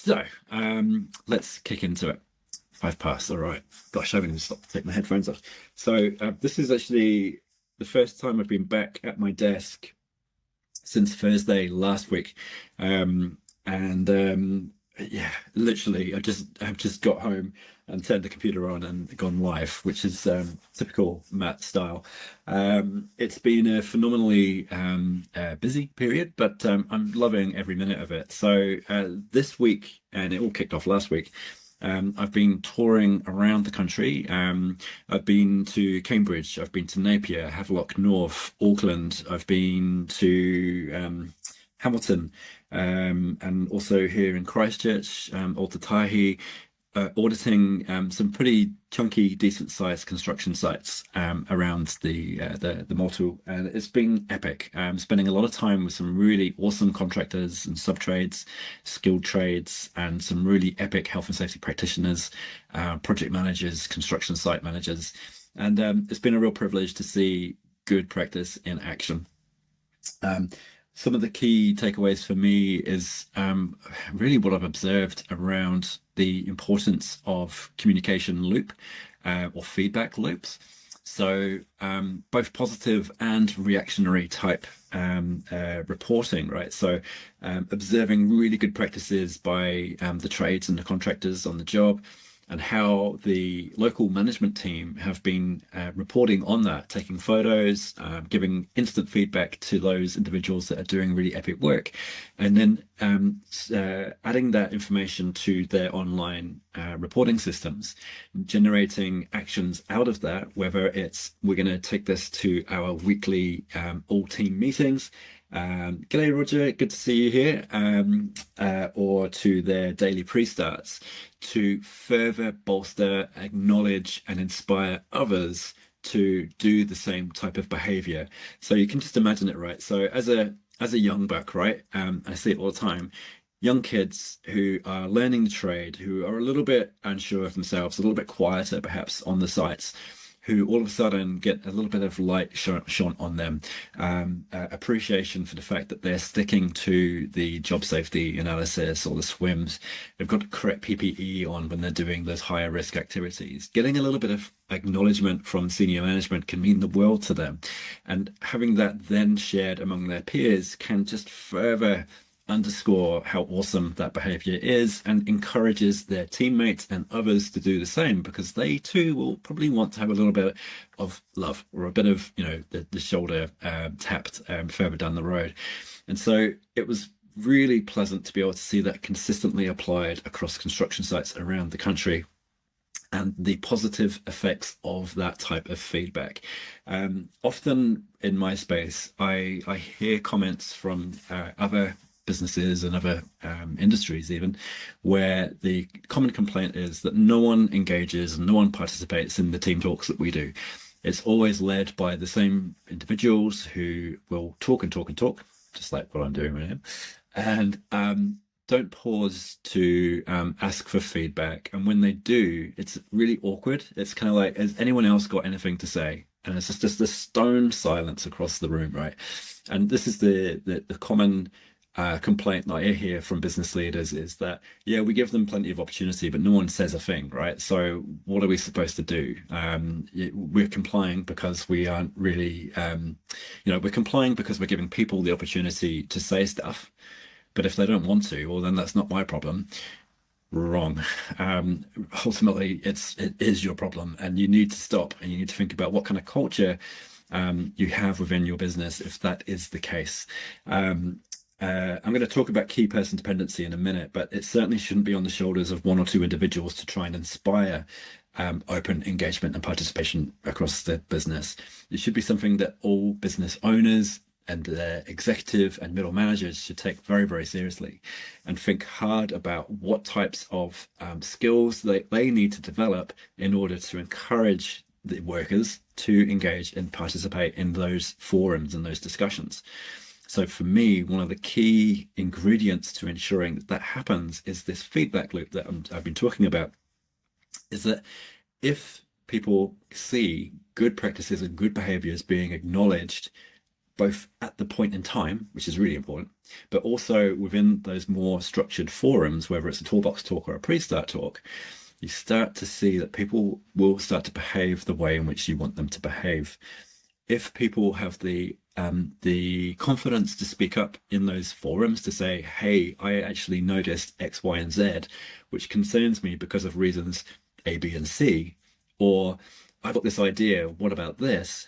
So, let's kick into it. 5 past, all right. Gosh, I haven't even stopped to take my headphones off. So, this is actually the first time I've been back at my desk since Thursday last week. And Yeah, literally, I've just got home and turned the computer on and gone live, which is typical Matt style. It's been a phenomenally busy period, but I'm loving every minute of it. So this week, and it all kicked off last week. I've been touring around the country. I've been to Cambridge, I've been to Napier, Havelock North, Auckland. I've been to Hamilton, and also here in Christchurch, Otatahi, auditing some pretty chunky, decent-sized construction sites around the Motu, and it's been epic. Spending a lot of time with some really awesome contractors and sub-trades, skilled trades, and some really epic health and safety practitioners, project managers, construction site managers, and it's been a real privilege to see good practice in action. Some of the key takeaways for me is really what I've observed around the importance of communication loop or feedback loops. So both positive and reactionary type reporting, right? So observing really good practices by the trades and the contractors on the job, and how the local management team have been reporting on that, taking photos, giving instant feedback to those individuals that are doing really epic work, and then adding that information to their online reporting systems, generating actions out of that, whether it's we're going to take this to our weekly all team meetings. G'day, Roger, good to see you here. Or to their daily pre-starts to further bolster, acknowledge, and inspire others to do the same type of behavior. So you can just imagine it, right? So as a young buck, right? I see it all the time. Young kids who are learning the trade, who are a little bit unsure of themselves, a little bit quieter perhaps on the sites, who all of a sudden get a little bit of light shone on them, appreciation for the fact that they're sticking to the job safety analysis or the swims. They've got the correct PPE on when they're doing those higher risk activities. Getting a little bit of acknowledgement from senior management can mean the world to them. And having that then shared among their peers can just further underscore how awesome that behavior is, and encourages their teammates and others to do the same, because they too will probably want to have a little bit of love or a bit of, the shoulder tapped further down the road. And so it was really pleasant to be able to see that consistently applied across construction sites around the country, and the positive effects of that type of feedback. Often in my space, I hear comments from other businesses and other industries even, where the common complaint is that no one engages and no one participates in the team talks that we do. It's always led by the same individuals who will talk and talk and talk, just like what I'm doing right now, and don't pause to ask for feedback. And when they do, it's really awkward. It's kind of like, has anyone else got anything to say? And it's just a stone silence across the room, right? And this is the common complaint that I hear from business leaders, is that, yeah, we give them plenty of opportunity, but no one says a thing, right? So what are we supposed to do? We're complying because we aren't really, we're complying because we're giving people the opportunity to say stuff. But if they don't want to, well, then that's not my problem. Wrong. Ultimately, it is your problem, and you need to stop, and you need to think about what kind of culture you have within your business if that is the case. I'm going to talk about key person dependency in a minute, but it certainly shouldn't be on the shoulders of one or two individuals to try and inspire open engagement and participation across the business. It should be something that all business owners and their executive and middle managers should take very, very seriously, and think hard about what types of skills they need to develop in order to encourage the workers to engage and participate in those forums and those discussions. So for me, one of the key ingredients to ensuring that that happens is this feedback loop that I've been talking about, is that if people see good practices and good behaviors being acknowledged both at the point in time, which is really important, but also within those more structured forums, whether it's a toolbox talk or a pre-start talk, you start to see that people will start to behave the way in which you want them to behave. If people have the confidence to speak up in those forums to say, hey, I actually noticed X, Y, and Z, which concerns me because of reasons A, B, and C, or I've got this idea, what about this?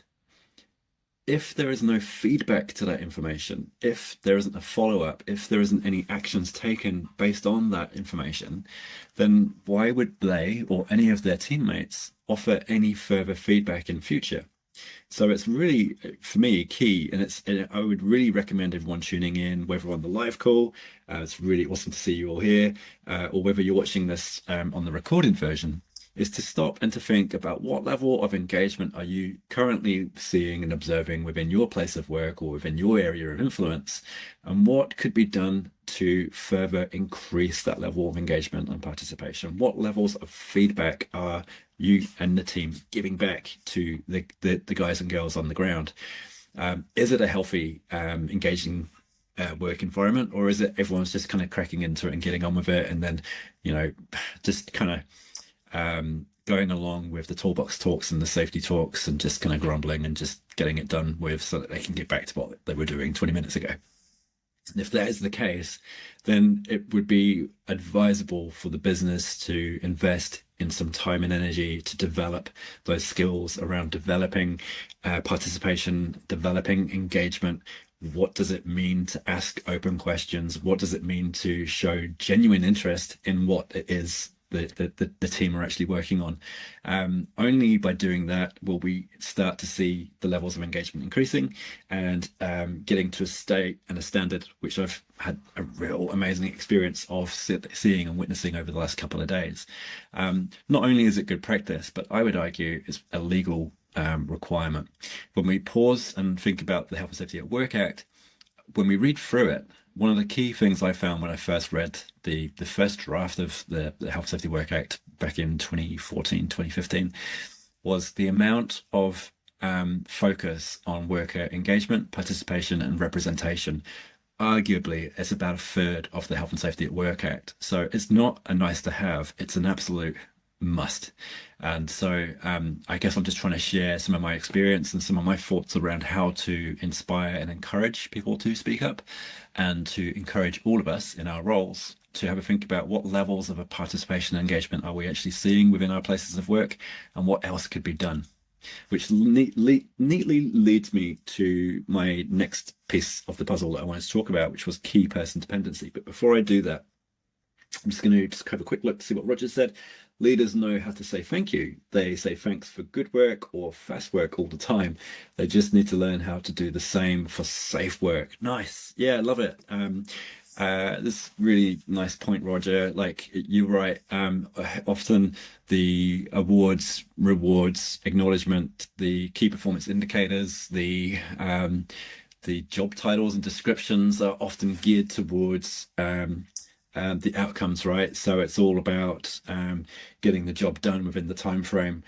If there is no feedback to that information, if there isn't a follow-up, if there isn't any actions taken based on that information, then why would they or any of their teammates offer any further feedback in future? So it's really, for me, key, and I would really recommend everyone tuning in, whether on the live call, it's really awesome to see you all here, or whether you're watching this on the recorded version, is to stop and to think about what level of engagement are you currently seeing and observing within your place of work or within your area of influence, and what could be done to further increase that level of engagement and participation. What levels of feedback are you and the team giving back to the guys and girls on the ground? Is it a healthy, engaging work environment, or is it everyone's just kind of cracking into it and getting on with it, and then, you know, just kind of going along with the toolbox talks and the safety talks and just kind of grumbling and just getting it done with so that they can get back to what they were doing 20 minutes ago? And if that is the case, then it would be advisable for the business to invest in some time and energy to develop those skills around developing participation, developing engagement. What does it mean to ask open questions? What does it mean to show genuine interest in what it is the team are actually working on? Only by doing that will we start to see the levels of engagement increasing and getting to a state and a standard which I've had a real amazing experience of seeing and witnessing over the last couple of days. Not only is it good practice, but I would argue it's a legal requirement. When we pause and think about the Health and Safety at Work Act, when we read through it, one of the key things I found when I first read the first draft of the Health and Safety Work Act back in 2014, 2015, was the amount of focus on worker engagement, participation, and representation. Arguably, it's about a third of the Health and Safety at Work Act. So it's not a nice to have, it's an absolute must. And so I guess I'm just trying to share some of my experience and some of my thoughts around how to inspire and encourage people to speak up, and to encourage all of us in our roles to have a think about what levels of a participation and engagement are we actually seeing within our places of work, and what else could be done. Which neatly leads me to my next piece of the puzzle that I wanted to talk about, which was key person dependency. But before I do that, I'm just going to have a quick look to see what Roger said. Leaders know how to say thank you. They say thanks for good work or fast work all the time. They just need to learn how to do the same for safe work. Nice. Yeah, I love it. This really nice point, Roger. Like, you're right. Often the awards, rewards, acknowledgement, the key performance indicators, the job titles and descriptions are often geared towards the outcomes, right? So it's all about getting the job done within the time frame,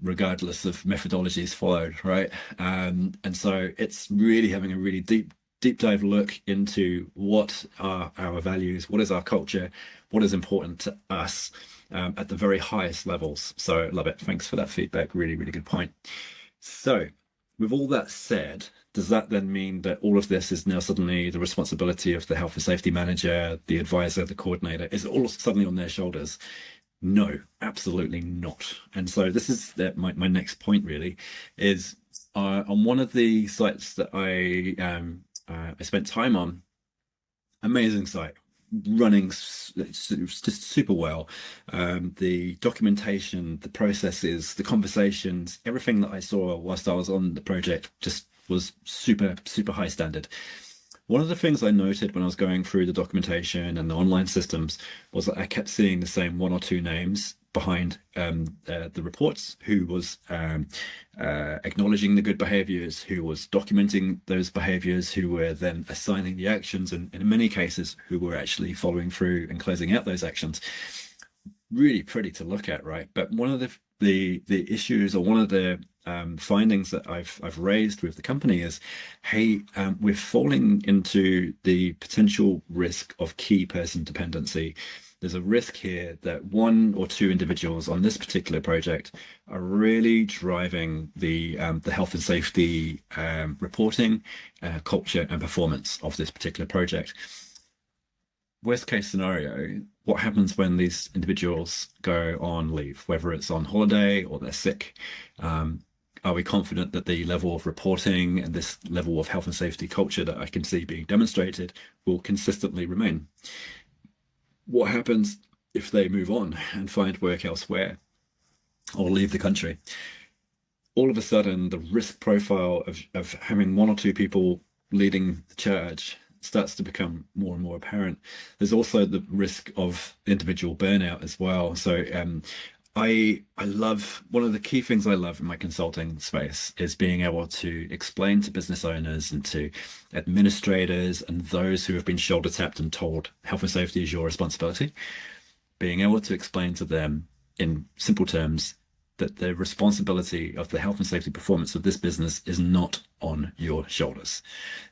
regardless of methodologies followed, right? And so it's really having a really deep dive look into what are our values, what is our culture, what is important to us at the very highest levels. So love it. Thanks for that feedback. Really, really good point. So with all that said, does that then mean that all of this is now suddenly the responsibility of the health and safety manager, the advisor, the coordinator? Is it all suddenly on their shoulders? No, absolutely not. And so this is my next point really, is on one of the sites that I spent time on, amazing site, running just super well. The documentation, the processes, the conversations, everything that I saw whilst I was on the project just was super high standard. One of the things I noted when I was going through the documentation and the online systems was that I kept seeing the same one or two names behind the reports, who was acknowledging the good behaviors, who was documenting those behaviors, who were then assigning the actions, and in many cases who were actually following through and closing out those actions. Really pretty to look at, right? But one of the issues, or one of the findings that I've raised with the company is, hey, we're falling into the potential risk of key person dependency. There's a risk here that one or two individuals on this particular project are really driving the health and safety reporting, culture and performance of this particular project. Worst case scenario, what happens when these individuals go on leave, whether it's on holiday or they're sick? Are we confident that the level of reporting and this level of health and safety culture that I can see being demonstrated will consistently remain? What happens if they move on and find work elsewhere or leave the country? All of a sudden, the risk profile of having one or two people leading the charge starts to become more and more apparent. There's also the risk of individual burnout as well. So I love, one of the key things I love in my consulting space is being able to explain to business owners and to administrators and those who have been shoulder tapped and told health and safety is your responsibility, being able to explain to them in simple terms that the responsibility of the health and safety performance of this business is not on your shoulders.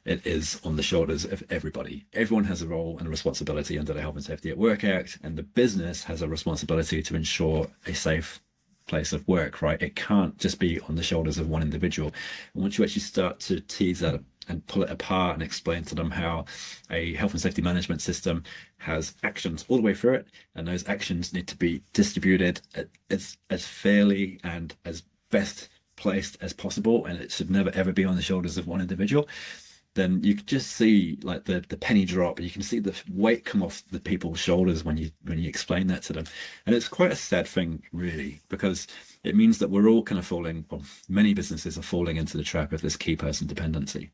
It is on the shoulders of everybody. Everyone has a role and a responsibility under the Health and Safety at Work Act, and the business has a responsibility to ensure a safe place of work, right? It can't just be on the shoulders of one individual. And once you actually start to tease that and pull it apart and explain to them how a health and safety management system has actions all the way through it, and those actions need to be distributed as fairly and as best placed as possible, and it should never ever be on the shoulders of one individual, then you can just see like the penny drop, and you can see the weight come off the people's shoulders when you explain that to them. And it's quite a sad thing, really, because it means that we're all kind of falling, or many businesses are falling into the trap of this key person dependency.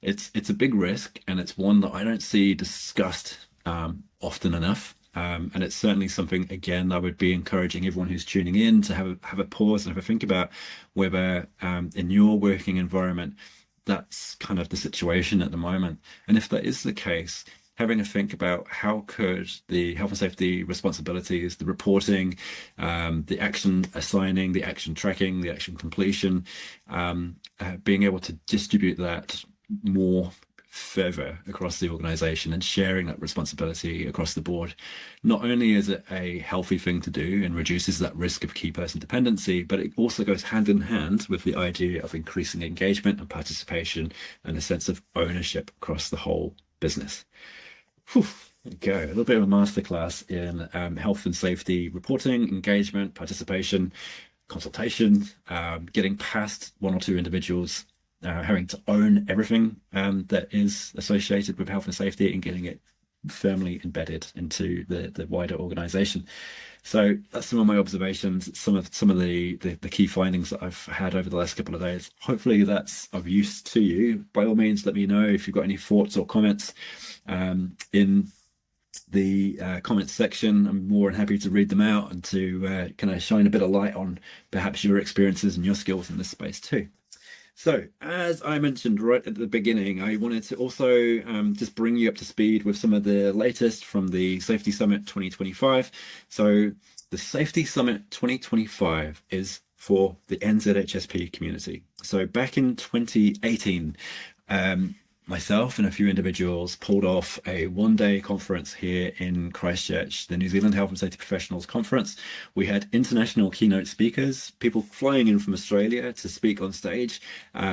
It's a big risk, and it's one that I don't see discussed often enough. And it's certainly something, again, I would be encouraging everyone who's tuning in to have a pause and have a think about whether in your working environment that's kind of the situation at the moment. And if that is the case, having a think about how could the health and safety responsibilities, the reporting, the action assigning, the action tracking, the action completion, being able to distribute that more further across the organization and sharing that responsibility across the board. Not only is it a healthy thing to do and reduces that risk of key person dependency, but it also goes hand in hand with the idea of increasing engagement and participation and a sense of ownership across the whole business. Whew, there you go. A little bit of a masterclass in health and safety reporting, engagement, participation, consultation, getting past one or two individuals having to own everything that is associated with health and safety and getting it firmly embedded into the wider organization. So that's some of my observations, some of the key findings that I've had over the last couple of days. Hopefully that's of use to you. By all means, let me know if you've got any thoughts or comments in the comments section. I'm more than happy to read them out and to kind of shine a bit of light on perhaps your experiences and your skills in this space too. So, as I mentioned right at the beginning, I wanted to also just bring you up to speed with some of the latest from the Safety Summit 2025. So, the Safety Summit 2025 is for the NZHSP community. So, back in 2018, myself and a few individuals pulled off a one-day conference here in Christchurch, the New Zealand Health and Safety Professionals Conference. We had international keynote speakers, people flying in from Australia to speak on stage.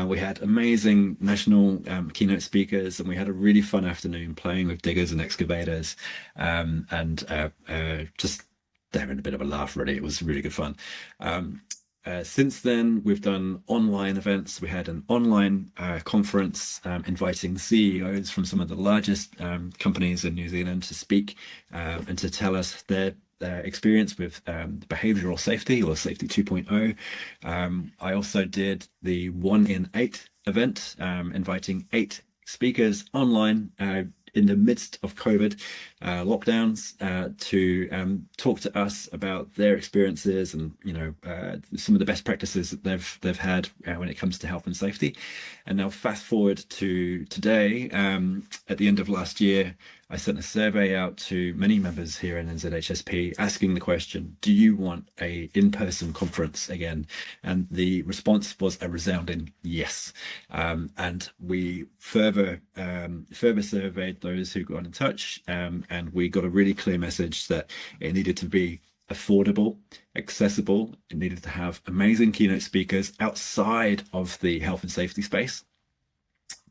We had amazing national keynote speakers, and we had a really fun afternoon playing with diggers and excavators, and just having a bit of a laugh, really. It was really good fun. Since then, we've done online events. We had an online conference inviting CEOs from some of the largest companies in New Zealand to speak and to tell us their experience with behavioral safety, or Safety 2.0. I also did the 1 in 8 event, inviting 8 speakers online in the midst of COVID lockdowns to talk to us about their experiences and some of the best practices that they've had when it comes to health and safety. And now fast forward to today, at the end of last year, I sent a survey out to many members here in NZHSP asking the question, do you want a in-person conference again? And the response was a resounding yes. And we further surveyed those who got in touch, and we got a really clear message that it needed to be affordable, accessible. It needed to have amazing keynote speakers outside of the health and safety space.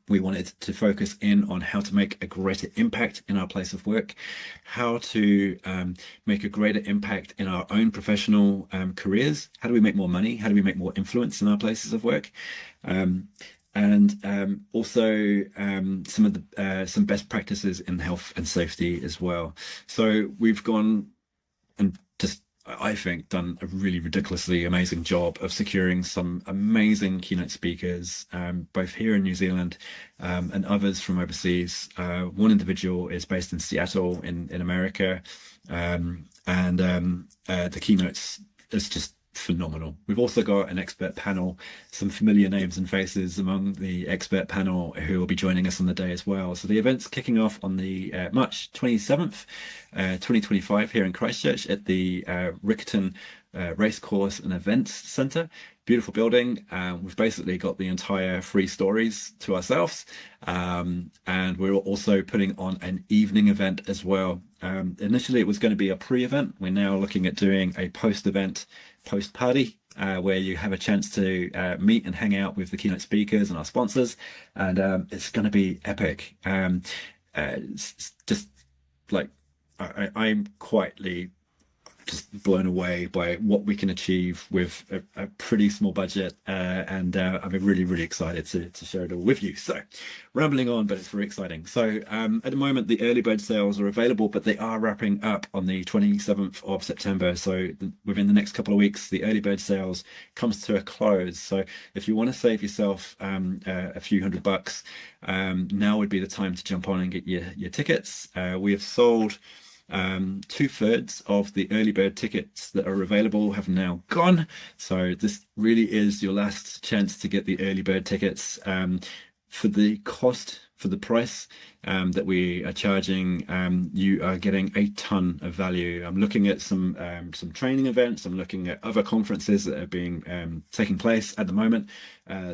We wanted to focus in on how to make a greater impact in our place of work, how to make a greater impact in our own professional careers. How do we make more money? How do we make more influence in our places of work? And also some best practices in health and safety as well. So we've gone and just, I think, done a really ridiculously amazing job of securing some amazing keynote speakers, both here in New Zealand and others from overseas. One individual is based in Seattle in America, and the keynotes is just phenomenal. We've also got an expert panel, some familiar names and faces among the expert panel who will be joining us on the day as well. So the event's kicking off on the March 27th, 2025 here in Christchurch at the Riccarton Racecourse and Events Centre. Beautiful building. We've basically got the entire 3 stories to ourselves, and we're also putting on an evening event as well. Initially it was going to be a pre-event. We're now looking at doing a post-event, post-party, where you have a chance to meet and hang out with the keynote speakers and our sponsors, and it's going to be epic. It's just like I'm quietly just blown away by what we can achieve with a pretty small budget, and I'm really, really excited to share it all with you. So rambling on, but it's very exciting. So at the moment, the early bird sales are available, but they are wrapping up on the 27th of September. So within the next couple of weeks, the early bird sales comes to a close. So if you want to save yourself a few $100, now would be the time to jump on and get your tickets. We have sold 2/3 of the early bird tickets that are available have now gone. So this really is your last chance to get the early bird tickets. For the cost, for the price that we are charging, you are getting a ton of value. I'm looking at some training events. I'm looking at other conferences that are being taking place at the moment.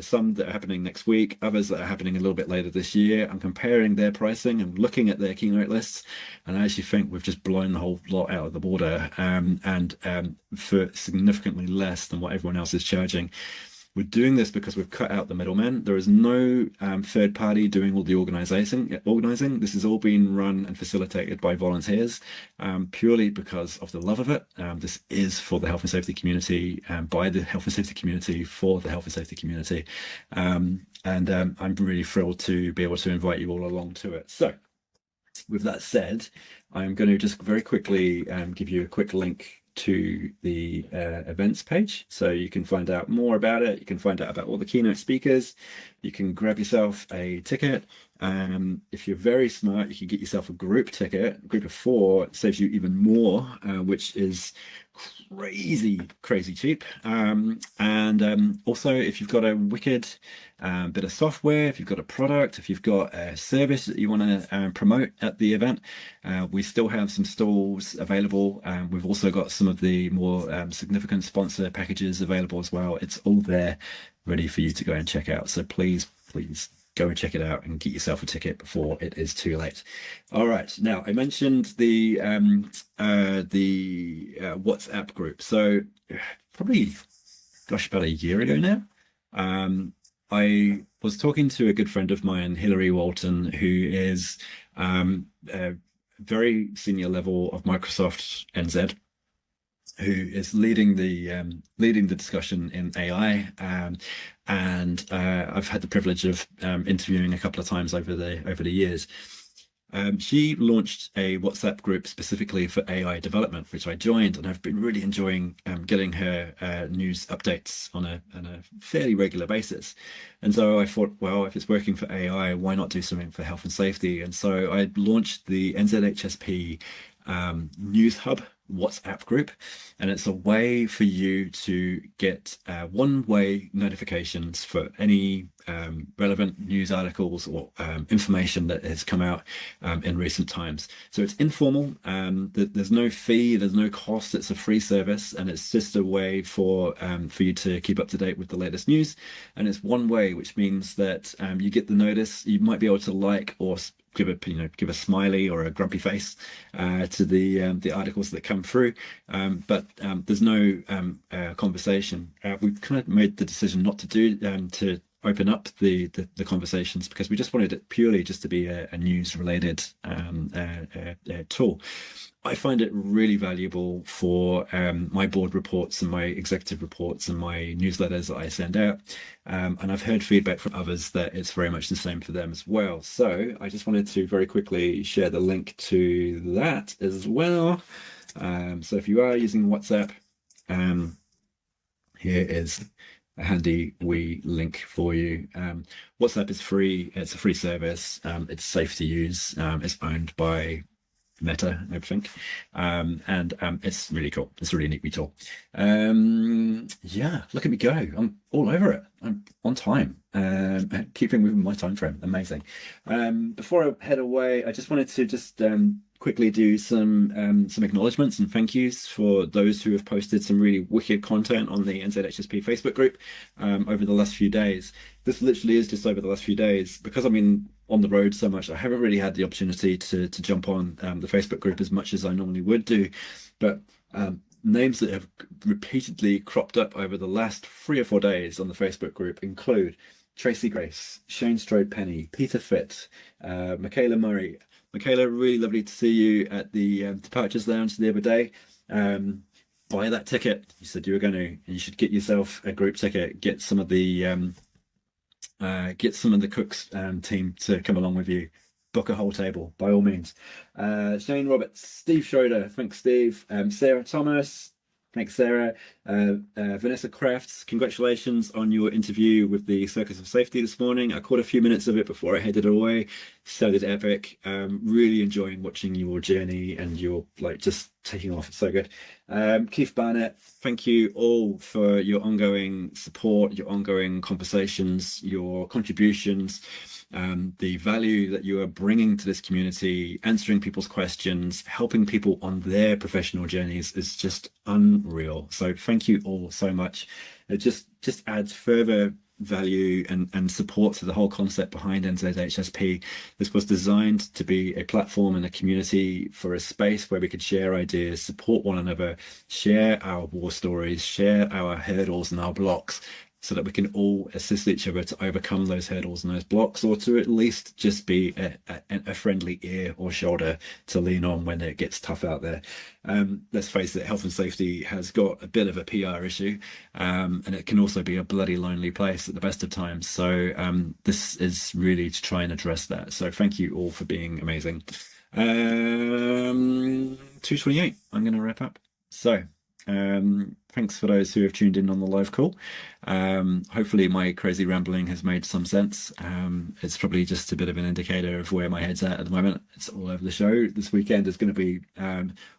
Some that are happening next week, others that are happening a little bit later this year. I'm comparing their pricing and looking at their keynote lists, and I actually think we've just blown the whole lot out of the water, and for significantly less than what everyone else is charging. We're doing this because we've cut out the middleman. There is no third party doing all the organizing. This is all being run and facilitated by volunteers, purely because of the love of it. This is for the health and safety community, by the health and safety community, for the health and safety community. And I'm really thrilled to be able to invite you all along to it. So with that said, I'm going to just very quickly give you a quick link to the events page, so you can find out more about it. You can find out about all the keynote speakers. You can grab yourself a ticket. If you're very smart, you can get yourself a group ticket. A group of 4 saves you even more, which is crazy cheap. Also, if you've got a wicked bit of software, if you've got a product, if you've got a service that you want to promote at the event, we still have some stalls available. We've also got some of the more significant sponsor packages available as well. It's all there ready for you to go and check out. So please go and check it out and get yourself a ticket before it is too late. All right, now I mentioned the WhatsApp group. So probably, gosh, about a year ago now, I was talking to a good friend of mine, Hilary Walton, who is a very senior level of Microsoft NZ, who is leading the discussion in AI, and I've had the privilege of interviewing a couple of times over the years. She launched a WhatsApp group specifically for AI development, which I joined, and I've been really enjoying getting her news updates on a fairly regular basis. And so I thought, well, if it's working for AI, why not do something for health and safety? And so I launched the NZHSP News Hub WhatsApp group, and it's a way for you to get one-way notifications for any relevant news articles or information that has come out in recent times. So it's informal. There's no fee, there's no cost. It's a free service, and it's just a way for you to keep up to date with the latest news. And it's one way, which means that you get the notice. You might be able to like or give a smiley or a grumpy face to the articles that come through, but there's no conversation. We've kind of made the decision not to do to open up the conversations, because we just wanted it purely just to be a news related tool. I find it really valuable for my board reports and my executive reports and my newsletters that I send out. And I've heard feedback from others that it's very much the same for them as well. So I just wanted to very quickly share the link to that as well. So if you are using WhatsApp, here is a handy wee link for you. WhatsApp is free. It's a free service. It's safe to use. It's owned by Meta, I think, and it's really cool. It's a really neat wee tool. Yeah, look at me go. I'm all over it. I'm on time, keeping within my time frame. Amazing. Before I head away, I just wanted to just quickly do some acknowledgements and thank yous for those who have posted some really wicked content on the NZHSP Facebook group over the last few days. This literally is just over the last few days. Because I've been on the road so much, I haven't really had the opportunity to jump on the Facebook group as much as I normally would do. But names that have repeatedly cropped up over the last 3 or 4 days on the Facebook group include Tracy Grace, Shane Strode Penny, Peter Fitt, Michaela Murray. Michaela, really lovely to see you at the Departures Lounge the other day. Buy that ticket. You said you were going to, and you should get yourself a group ticket. Get some of the cooks team to come along with you. Book a whole table by all means. Shane Roberts, Steve Schroeder, thanks Steve. Sarah Thomas, thanks Sarah. Vanessa Crafts, congratulations on your interview with the Circus of Safety this morning. I caught a few minutes of it before I headed away. So did Epic. Really enjoying watching your journey and your just taking off. It's so good. Keith Barnett, thank you all for your ongoing support, your ongoing conversations, your contributions, the value that you are bringing to this community, answering people's questions, helping people on their professional journeys is just unreal. So thank you all so much. It just adds further value and support to the whole concept behind NZHSP. This was designed to be a platform and a community for a space where we could share ideas, support one another, share our war stories, share our hurdles and our blocks, so that we can all assist each other to overcome those hurdles and those blocks, or to at least just be a friendly ear or shoulder to lean on when it gets tough out there. Let's face it, health and safety has got a bit of a PR issue, and it can also be a bloody lonely place at the best of times. So this is really to try and address that. So thank you all for being amazing. 2:28, I'm going to wrap up. So thanks for those who have tuned in on the live call. Hopefully my crazy rambling has made some sense. It's probably just a bit of an indicator of where my head's at the moment. It's all over the show. This weekend is going to be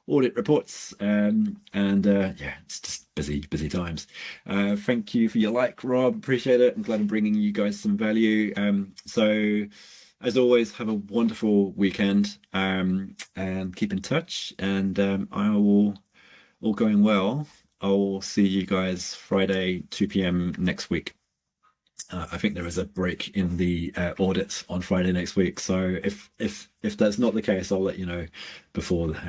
audit reports, and yeah, it's just busy times. Thank you for your like, Rob. Appreciate it. I'm glad I'm bringing you guys some value. So as always, have a wonderful weekend, and keep in touch, and I will, all going well, I'll see you guys Friday 2 p.m. next week. I think there is a break in the audits on Friday next week, so if that's not the case, I'll let you know before